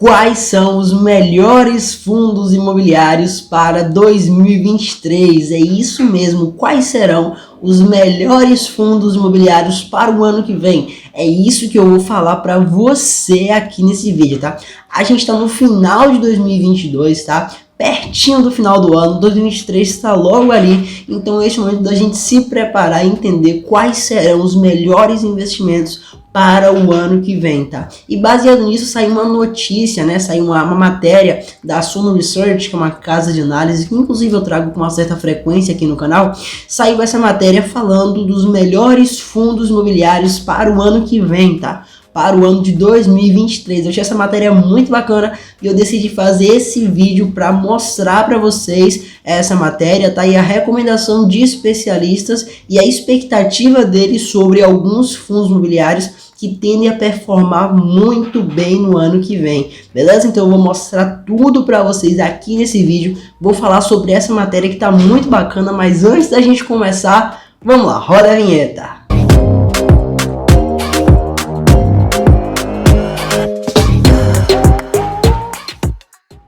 Quais são os melhores fundos imobiliários para 2023? É isso mesmo, quais serão os melhores fundos imobiliários para o ano que vem? É isso que eu vou falar para você aqui nesse vídeo, tá? A gente está no final de 2022, tá? Pertinho do final do ano, 2023 está logo ali, então esse é o momento da gente se preparar e entender quais serão os melhores investimentos para o ano que vem, tá? E baseado nisso saiu uma notícia, né? Saiu uma matéria da Suno Research, que é uma casa de análise que inclusive eu trago com uma certa frequência aqui no canal. Saiu essa matéria falando dos melhores fundos imobiliários para o ano que vem, tá? Para o ano de 2023. Eu achei essa matéria muito bacana e eu decidi fazer esse vídeo para mostrar para vocês essa matéria, tá? E a recomendação de especialistas e a expectativa deles sobre alguns fundos imobiliários que tendem a performar muito bem no ano que vem, beleza? Então eu vou mostrar tudo para vocês aqui nesse vídeo, vou falar sobre essa matéria que tá muito bacana, mas antes da gente começar, vamos lá, roda a vinheta!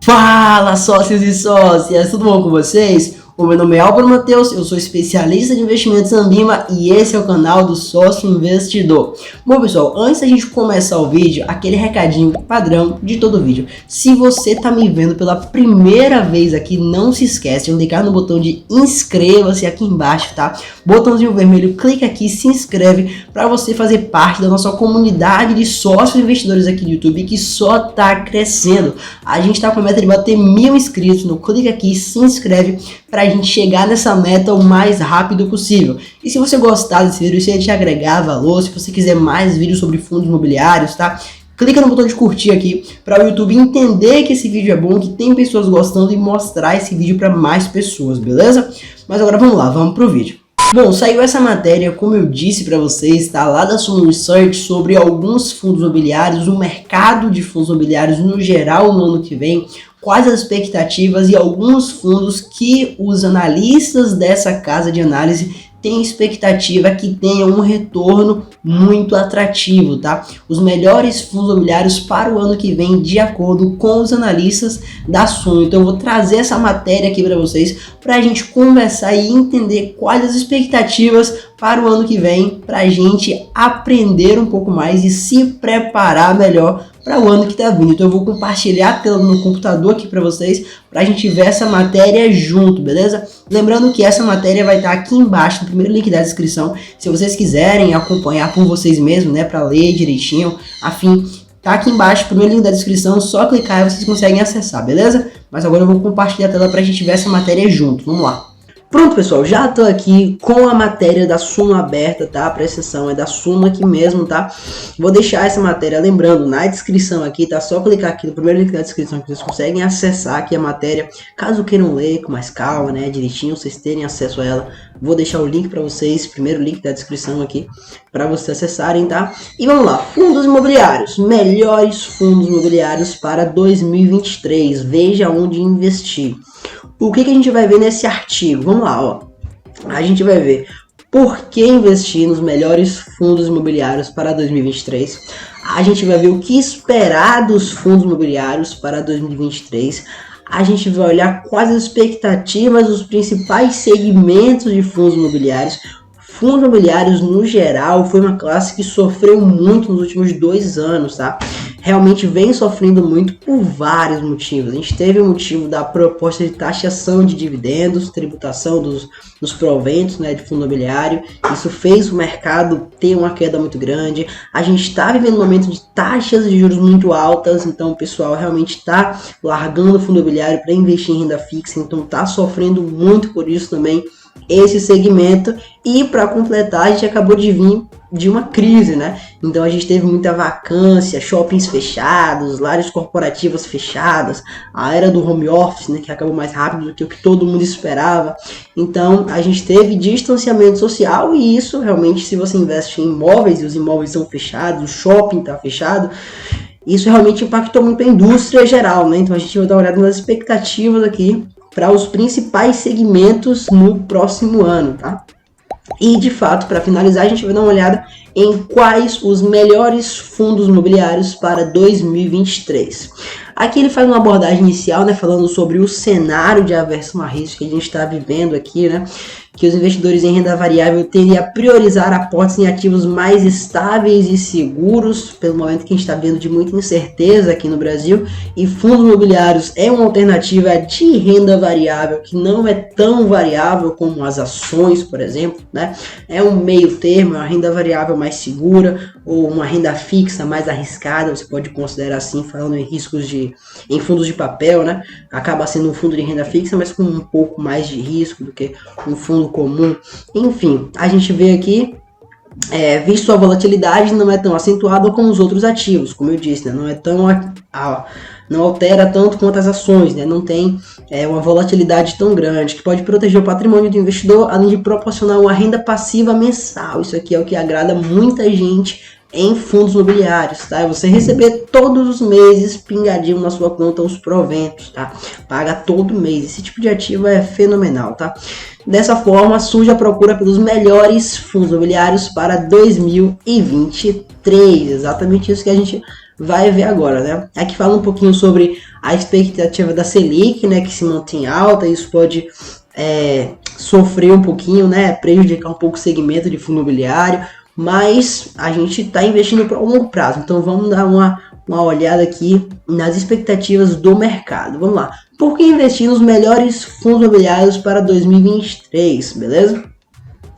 Fala, sócios e sócias, tudo bom com vocês? O meu nome é Álvaro Matheus, eu sou especialista de investimentos Ambima e esse é o canal do Sócio Investidor. Bom pessoal, antes da gente começar o vídeo, aquele recadinho padrão de todo vídeo. Se você tá me vendo pela primeira vez aqui, não se esquece de clicar no botão de inscreva-se aqui embaixo, tá? Botãozinho vermelho, clica aqui, se inscreve para você fazer parte da nossa comunidade de sócios investidores aqui do YouTube que só tá crescendo. A gente tá com a meta de bater 1000 inscritos, então clica aqui, se inscreve para a gente chegar nessa meta o mais rápido possível. E se você gostar desse vídeo, se ele te agregar valor, se você quiser mais vídeos sobre fundos imobiliários, tá? Clica no botão de curtir aqui para o YouTube entender que esse vídeo é bom, que tem pessoas gostando e mostrar esse vídeo para mais pessoas, beleza? Mas agora vamos lá, vamos pro vídeo. Bom, saiu essa matéria, como eu disse para vocês, tá lá da Suno Research sobre alguns fundos imobiliários, o mercado de fundos imobiliários no geral no ano que vem, quais as expectativas e alguns fundos que os analistas dessa casa de análise têm expectativa que tenham um retorno muito atrativo, tá? Os melhores fundos imobiliários para o ano que vem, de acordo com os analistas da Suno. Então eu vou trazer essa matéria aqui para vocês, para a gente conversar e entender quais as expectativas para o ano que vem, para a gente aprender um pouco mais e se preparar melhor para o ano que está vindo. Então eu vou compartilhar a tela no computador aqui para vocês, para a gente ver essa matéria junto, beleza? Lembrando que essa matéria vai estar aqui embaixo, no primeiro link da descrição, se vocês quiserem acompanhar por vocês mesmos, né, para ler direitinho, afim, tá aqui embaixo, primeiro link da descrição, só clicar e vocês conseguem acessar, beleza? Mas agora eu vou compartilhar a tela para a gente ver essa matéria junto, vamos lá. Pronto pessoal, já tô aqui com a matéria da Suno aberta, tá? Presta atenção, é da Suno aqui mesmo, tá? Vou deixar essa matéria, lembrando, na descrição aqui, tá? Só clicar aqui no primeiro link da descrição que vocês conseguem acessar aqui a matéria. Caso queiram ler com mais calma, né, direitinho, vocês terem acesso a ela. Vou deixar o link para vocês, primeiro link da descrição aqui, para vocês acessarem, tá? E vamos lá, fundos imobiliários, melhores fundos imobiliários para 2023, veja onde investir. O que a gente vai ver nesse artigo? Vamos lá, ó. A gente vai ver por que investir nos melhores fundos imobiliários para 2023. A gente vai ver o que esperar dos fundos imobiliários para 2023. A gente vai olhar quais as expectativas dos principais segmentos de fundos imobiliários. Fundos imobiliários, no geral, foi uma classe que sofreu muito nos últimos 2 anos, tá? Realmente vem sofrendo muito por vários motivos. A gente teve o motivo da proposta de taxação de dividendos, tributação dos proventos, né, de fundo imobiliário. Isso fez o mercado ter uma queda muito grande. A gente está vivendo um momento de taxas de juros muito altas, então o pessoal realmente está largando o fundo imobiliário para investir em renda fixa, então está sofrendo muito por isso também esse segmento. E para completar, a gente acabou de vir de uma crise, né? Então a gente teve muita vacância, shoppings fechados, lares corporativas fechadas, a era do home office, né, que acabou mais rápido do que o que todo mundo esperava. Então a gente teve distanciamento social e isso realmente, se você investe em imóveis e os imóveis são fechados, o shopping está fechado, isso realmente impactou muito a indústria geral, né? Então a gente vai dar uma olhada nas expectativas aqui para os principais segmentos no próximo ano, tá? E de fato, para finalizar, a gente vai dar uma olhada em quais os melhores fundos imobiliários para 2023. Aqui ele faz uma abordagem inicial, né, falando sobre o cenário de aversão a risco que a gente está vivendo aqui, né, que os investidores em renda variável tendem a priorizar aportes em ativos mais estáveis e seguros, pelo momento que a gente está vendo de muita incerteza aqui no Brasil, e fundos imobiliários é uma alternativa de renda variável que não é tão variável como as ações, por exemplo, né? É um meio termo, é uma renda variável mais segura ou uma renda fixa mais arriscada, você pode considerar assim, falando em riscos em fundos de papel, né? Acaba sendo um fundo de renda fixa, mas com um pouco mais de risco do que um fundo comum. Enfim, a gente vê aqui, visto a volatilidade não é tão acentuada como os outros ativos, como eu disse, né? Não é tão não altera tanto quanto as ações, né? Não tem uma volatilidade tão grande, que pode proteger o patrimônio do investidor, além de proporcionar uma renda passiva mensal. Isso aqui é o que agrada muita gente em fundos imobiliários, tá? Você receber todos os meses pingadinho na sua conta os proventos, tá? Paga todo mês. Esse tipo de ativo é fenomenal, tá? Dessa forma, surge a procura pelos melhores fundos imobiliários para 2023. Exatamente isso que a gente vai ver agora, né? Aqui fala um pouquinho sobre a expectativa da Selic, né? Que se mantém alta. Isso pode sofrer um pouquinho, né? Prejudicar um pouco o segmento de fundo imobiliário. Mas a gente está investindo para o longo prazo, então vamos dar uma olhada aqui nas expectativas do mercado. Vamos lá. Por que investir nos melhores fundos imobiliários para 2023, beleza?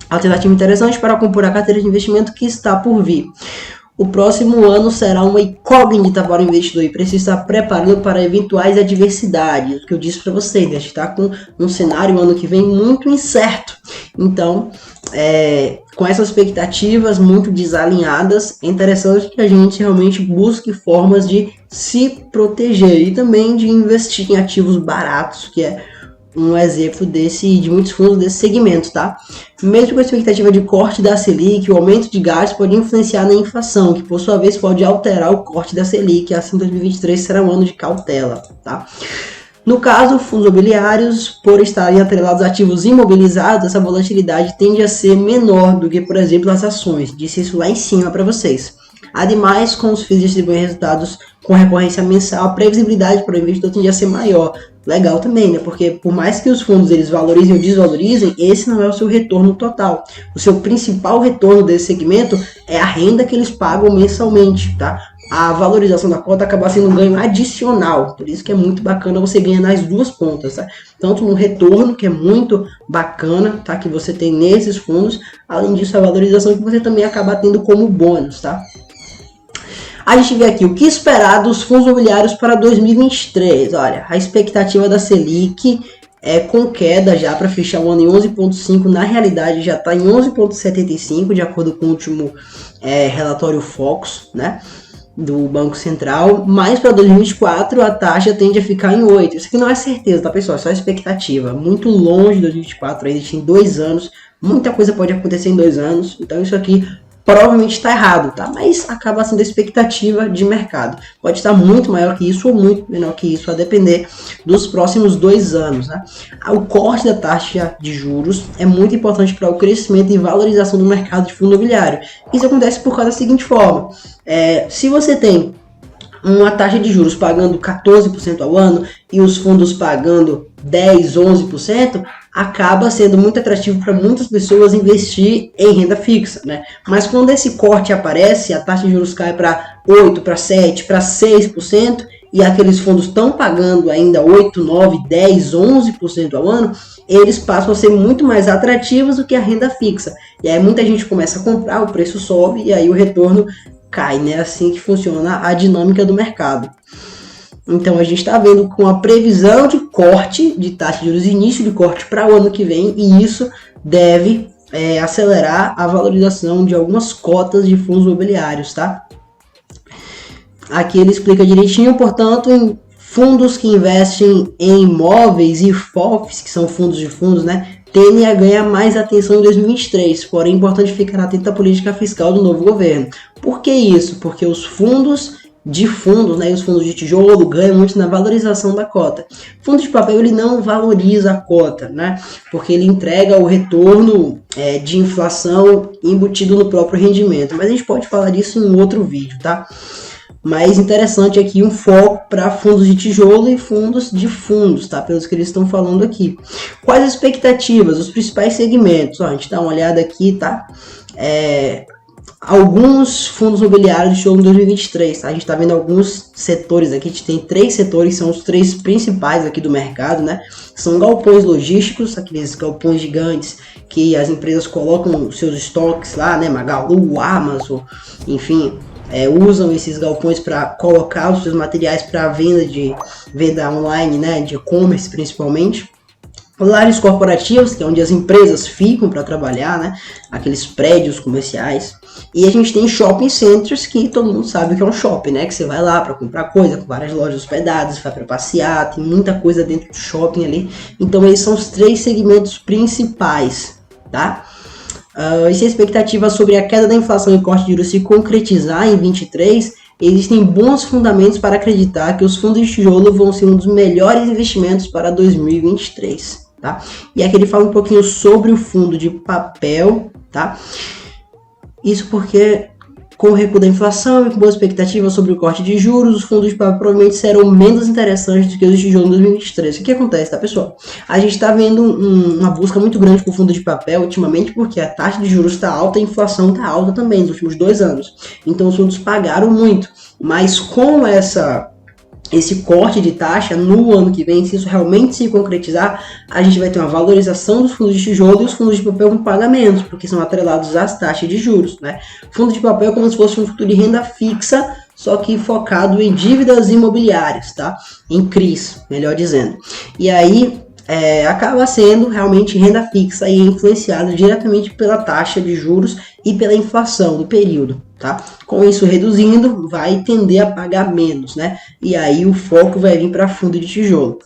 Alternativa interessante para compor a carteira de investimento que está por vir. O próximo ano será uma incógnita para o investidor e precisa estar preparado para eventuais adversidades. O que eu disse para vocês, a gente está com um cenário ano que vem muito incerto. Então, com essas expectativas muito desalinhadas, é interessante que a gente realmente busque formas de se proteger e também de investir em ativos baratos, que é um exemplo de muitos fundos desse segmento, tá? Mesmo com a expectativa de corte da Selic, o aumento de gastos pode influenciar na inflação, que por sua vez pode alterar o corte da Selic, assim 2023 será um ano de cautela, tá? No caso, fundos imobiliários, por estarem atrelados a ativos imobilizados, essa volatilidade tende a ser menor do que, por exemplo, as ações. Disse isso lá em cima para vocês. Ademais, com os FIIs distribuem resultados com recorrência mensal, a previsibilidade para o investidor tende a ser maior. Legal também, né? Porque por mais que os fundos eles valorizem ou desvalorizem, esse não é o seu retorno total. O seu principal retorno desse segmento é a renda que eles pagam mensalmente, tá? A valorização da cota acaba sendo um ganho adicional, por isso que é muito bacana você ganhar nas duas pontas, tá? Tanto no retorno, que é muito bacana, tá? Que você tem nesses fundos, além disso a valorização que você também acaba tendo como bônus, tá? A gente vê aqui o que esperar dos fundos imobiliários para 2023. Olha, a expectativa da Selic é com queda já para fechar o ano em 11,5. Na realidade já está em 11,75, de acordo com o último relatório Focus, né, do Banco Central. Mas para 2024 a taxa tende a ficar em 8. Isso aqui não é certeza, tá, pessoal? É só expectativa. Muito longe de 2024, ainda tem 2 anos. Muita coisa pode acontecer em 2 anos. Então isso aqui provavelmente está errado, tá? Mas acaba sendo a expectativa de mercado. Pode estar muito maior que isso ou muito menor que isso, a depender dos próximos 2 anos, né? O corte da taxa de juros é muito importante para o crescimento e valorização do mercado de fundo imobiliário. Isso acontece por causa da seguinte forma. Se você tem uma taxa de juros pagando 14% ao ano e os fundos pagando 10, 11%, acaba sendo muito atrativo para muitas pessoas investir em renda fixa, né? Mas quando esse corte aparece, a taxa de juros cai para 8%, para 7%, para 6%, e aqueles fundos estão pagando ainda 8, 9, 10, 11% ao ano, eles passam a ser muito mais atrativos do que a renda fixa. E aí muita gente começa a comprar, o preço sobe e aí o retorno cai, né? Assim que funciona a dinâmica do mercado. Então a gente está vendo com a previsão de corte de taxa de juros, início de corte para o ano que vem, e isso deve acelerar a valorização de algumas cotas de fundos imobiliários, tá? Aqui ele explica direitinho, portanto, em fundos que investem em imóveis e FOFs, que são fundos de fundos, né, tendem a ganhar mais atenção em 2023, porém é importante ficar atento à política fiscal do novo governo. Por que isso? Porque os fundos de fundos, né, e os fundos de tijolo ganham muito na valorização da cota. Fundo de papel ele não valoriza a cota, né, porque ele entrega o retorno de inflação embutido no próprio rendimento, mas a gente pode falar disso em outro vídeo, tá? mais interessante aqui um foco para fundos de tijolo e fundos de fundos, tá? Pelos que eles estão falando aqui. Quais as expectativas, os principais segmentos? Ó, a gente dá uma olhada aqui, tá? Alguns fundos imobiliários de tijolo em 2023, tá? A gente está vendo alguns setores aqui, a gente tem 3 setores, são os 3 principais aqui do mercado, né? São galpões logísticos, aqueles galpões gigantes que as empresas colocam seus estoques lá, né? Magalu, Amazon, enfim, usam esses galpões para colocar os seus materiais para venda online, né? De e-commerce principalmente. Lares corporativos, que é onde as empresas ficam para trabalhar, né? Aqueles prédios comerciais. E a gente tem shopping centers, que todo mundo sabe o que é um shopping, né? Que você vai lá para comprar coisa, com várias lojas hospedadas, vai para passear, tem muita coisa dentro do shopping ali. Então esses são os 3 segmentos principais, tá? E se a expectativa sobre a queda da inflação e corte de juros se concretizar em 23, existem bons fundamentos para acreditar que os fundos de tijolo vão ser um dos melhores investimentos para 2023. Tá? E aqui ele fala um pouquinho sobre o fundo de papel, tá? Isso porque com o recuo da inflação e com boa expectativa sobre o corte de juros, os fundos de papel provavelmente serão menos interessantes do que os de tijolo em 2023. O que acontece, tá, pessoal? A gente está vendo uma busca muito grande por fundo de papel ultimamente porque a taxa de juros está alta e a inflação está alta também nos últimos 2 anos. Então os fundos pagaram muito, mas com esse corte de taxa no ano que vem, se isso realmente se concretizar, a gente vai ter uma valorização dos fundos de tijolo e os fundos de papel com pagamentos, porque são atrelados às taxas de juros, né? Fundo de papel é como se fosse um fundo de renda fixa, só que focado em dívidas imobiliárias, tá? Em CRIs, melhor dizendo. E aí acaba sendo realmente renda fixa e influenciado diretamente pela taxa de juros e pela inflação do período, tá? Com isso reduzindo, vai tender a pagar menos, né? E aí o foco vai vir para fundo de tijolo,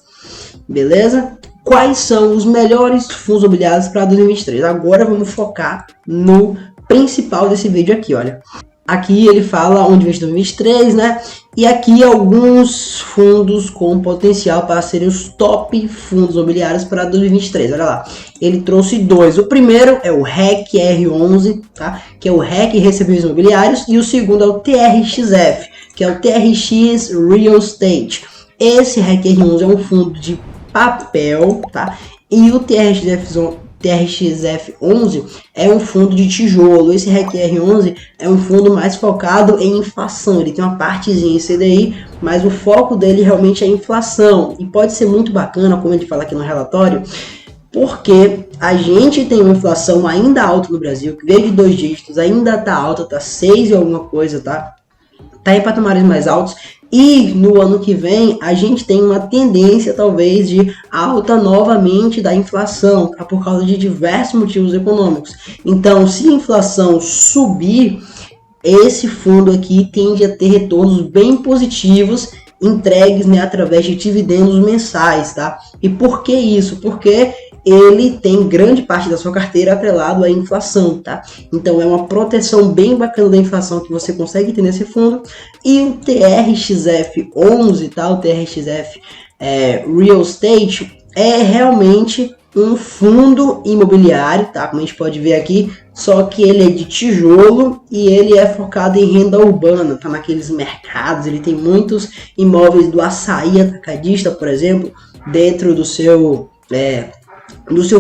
beleza? Quais são os melhores fundos imobiliários para 2023? Agora vamos focar no principal desse vídeo aqui, olha. Aqui ele fala onde investir em 2023, né? E aqui alguns fundos com potencial para serem os top fundos imobiliários para 2023. Olha lá, ele trouxe 2. O primeiro é o REC R11, tá? Que é o REC Recebíveis Imobiliários, e o segundo é o TRXF, que é o TRX Real Estate. Esse REC R11 é um fundo de papel, tá? E o TRXF11 é um fundo de tijolo. Esse REC R11 é um fundo mais focado em inflação. Ele tem uma partezinha em CDI, mas o foco dele realmente é inflação. E pode ser muito bacana, como ele fala aqui no relatório, porque a gente tem uma inflação ainda alta no Brasil, que veio de 2 dígitos, ainda tá alta, tá 6 e alguma coisa, tá? Tá em patamares mais altos. E no ano que vem a gente tem uma tendência talvez de alta novamente da inflação, tá? Por causa de diversos motivos econômicos. Então, se a inflação subir, esse fundo aqui tende a ter retornos bem positivos entregues, né, através de dividendos mensais, tá? E por que isso? Porque ele tem grande parte da sua carteira atrelado à inflação, tá? Então é uma proteção bem bacana da inflação que você consegue ter nesse fundo. E o TRXF11, tá? O TRXF Real Estate é realmente um fundo imobiliário, tá? Como a gente pode ver aqui, só que ele é de tijolo e ele é focado em renda urbana, tá? Naqueles mercados, ele tem muitos imóveis do Açaí Atacadista, por exemplo, dentro do seu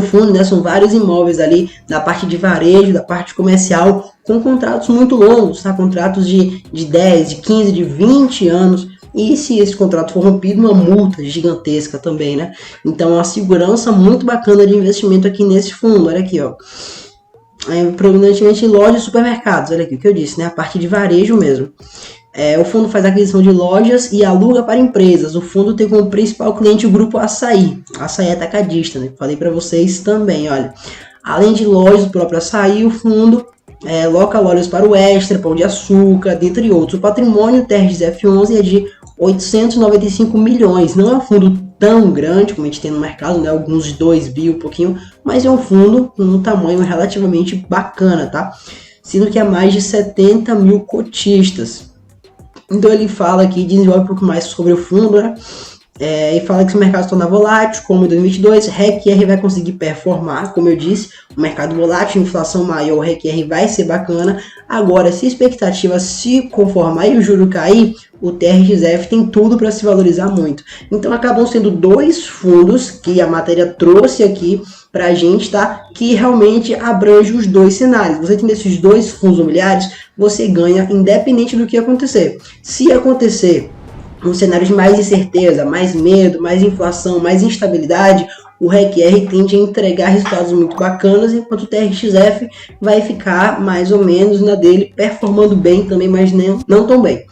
fundo, né? São vários imóveis ali da parte de varejo, da parte comercial, com contratos muito longos, tá? Contratos de 10, de 15, de 20 anos. E se esse contrato for rompido, uma multa gigantesca também, né? Então, é uma segurança muito bacana de investimento aqui nesse fundo. Olha aqui, ó. Predominantemente em lojas e supermercados. Olha aqui o que eu disse, né? A parte de varejo mesmo. O fundo faz aquisição de lojas e aluga para empresas. O fundo tem como principal cliente o grupo Açaí Atacadista, né? Falei para vocês também, olha. Além de lojas do próprio Açaí, o fundo loca lojas para o Extra, Pão de Açúcar, dentre outros. O patrimônio TRXF11 é de 895 milhões. Não é um fundo tão grande como a gente tem no mercado, né? Alguns de 2 bi, um pouquinho, mas é um fundo com um tamanho relativamente bacana, tá? Sendo que há mais de 70 mil cotistas. Então ele fala aqui, desenvolve um pouco mais sobre o fundo, né? E fala que se o mercado se tornar volátil, como em 2022, REC-R vai conseguir performar, como eu disse, o mercado volátil, inflação maior, o REC-R vai ser bacana. Agora, se a expectativa se conformar e o juro cair, o TRXF tem tudo para se valorizar muito. Então acabam sendo dois fundos que a matéria trouxe aqui para a gente, tá? Que realmente abrange os dois cenários. Você tendo esses dois fundos imobiliários, você ganha independente do que acontecer. Se acontecer um cenário de mais incerteza, mais medo, mais inflação, mais instabilidade, o REC-R tende a entregar resultados muito bacanas, enquanto o TRXF vai ficar mais ou menos na dele, performando bem também, mas não tão bem.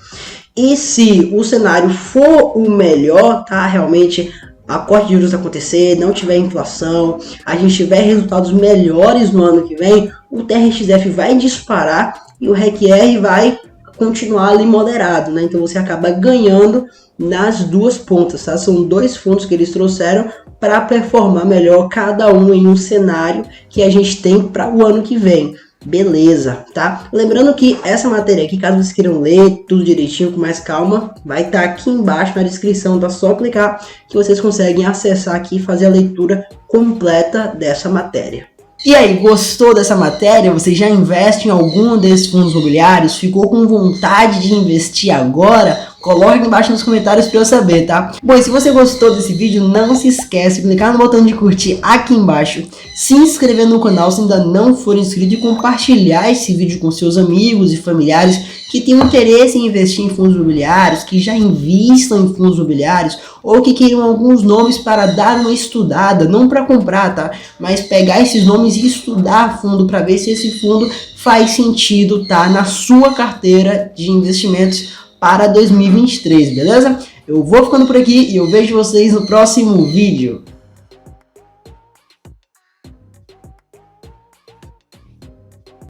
E se o cenário for o melhor, tá? Realmente a corte de juros acontecer, não tiver inflação, a gente tiver resultados melhores no ano que vem, o TRXF vai disparar e o REC-R vai continuar ali moderado, né? Então você acaba ganhando nas duas pontas, tá? São dois fundos que eles trouxeram para performar melhor, cada um em um cenário que a gente tem para o ano que vem. Beleza, tá? Lembrando que essa matéria aqui, caso vocês queiram ler tudo direitinho, com mais calma, vai estar aqui embaixo na descrição, tá? Só clicar que vocês conseguem acessar aqui e fazer a leitura completa dessa matéria. E aí, gostou dessa matéria? Você já investe em algum desses fundos imobiliários? Ficou com vontade de investir agora? Coloque aqui embaixo nos comentários para eu saber, tá? Bom, e se você gostou desse vídeo, não se esquece de clicar no botão de curtir aqui embaixo, se inscrever no canal se ainda não for inscrito e compartilhar esse vídeo com seus amigos e familiares que têm interesse em investir em fundos imobiliários, que já investam em fundos imobiliários ou que queiram alguns nomes para dar uma estudada, não para comprar, tá? Mas pegar esses nomes e estudar a fundo para ver se esse fundo faz sentido, tá? Na sua carteira de investimentos para 2023, beleza? Eu vou ficando por aqui e eu vejo vocês no próximo vídeo.